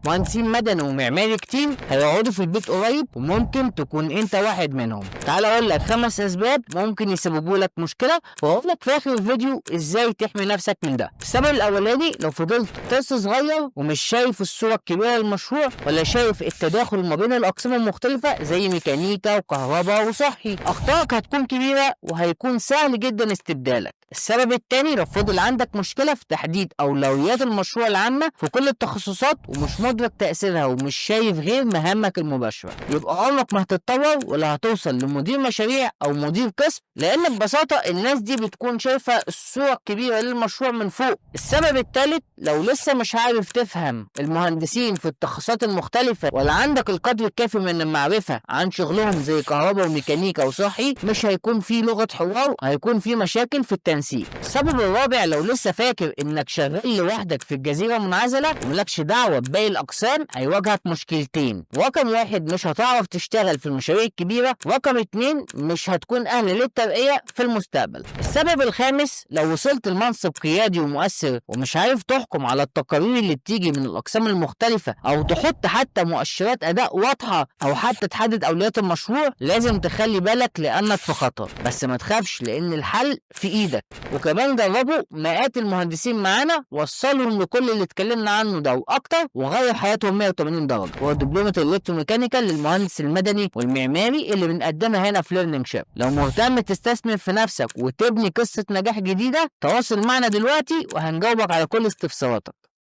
مهندسين مدني ومعماري كتير هيقعدوا في البيت قريب، وممكن تكون انت واحد منهم. تعال اقول لك 5 اسباب ممكن يسببوا لك مشكله، واقول لك في اخر الفيديو ازاي تحمي نفسك من ده. السبب الاولاني، لو فضلت لسه صغير ومش شايف الصوره الكبيره للمشروع، ولا شايف التداخل ما بين الاقسام المختلفه زي ميكانيكا وكهرباء وصحي، اخطائك هتكون كبيره وهيكون سهل جدا استبدالك. السبب الثاني، لو فضل عندك مشكله في تحديد اولويات المشروع العامه في كل التخصصات ومش مدرك تاثيرها ومش شايف غير مهامك المباشره، يبقى عمرك ما هتتطور ولا هتوصل لمدير مشاريع او مدير قسم، لان ببساطه الناس دي بتكون شايفه الصوره الكبيره للمشروع من فوق. السبب الثالث، لو لسه مش عارف تفهم المهندسين في التخصصات المختلفه ولا عندك القدر الكافي من المعرفه عن شغلهم زي كهرباء وميكانيكا وصحي، مش هيكون في لغه حوار، هيكون في مشاكل في التنسيق. السبب الرابع، لو لسه فاكر انك شغال لوحدك في الجزيره منعزله وملكش دعوه بباقي الاقسام، هيواجهك مشكلتين. رقم 1، مش هتعرف تشتغل في المشاريع الكبيره. رقم 2، مش هتكون اهل للترقيه في المستقبل. السبب الخامس، لو وصلت لمنصب قيادي ومؤثر ومش عارف تحكم على التقارير اللي بتيجي من الاقسام المختلفه، او تحط حتى مؤشرات اداء واضحه، او حتى تحدد اولويات المشروع، لازم تخلي بالك لانك في خطر. بس ما تخافش، لان الحل في ايدك. وكمان جربوا مئات المهندسين معانا، وصلهم لكل اللي اتكلمنا عنه ده واكتر، وغير حياتهم 180 درجه. هو دبلومه الالكتروميكانيكال للمهندس المدني والمعماري اللي بنقدمها هنا في ليرنينج شيب. لو مهتم تستثمر في نفسك وتبني قصه نجاح جديده، تواصل معنا دلوقتي وهنجاوبك على كل استفساراتك.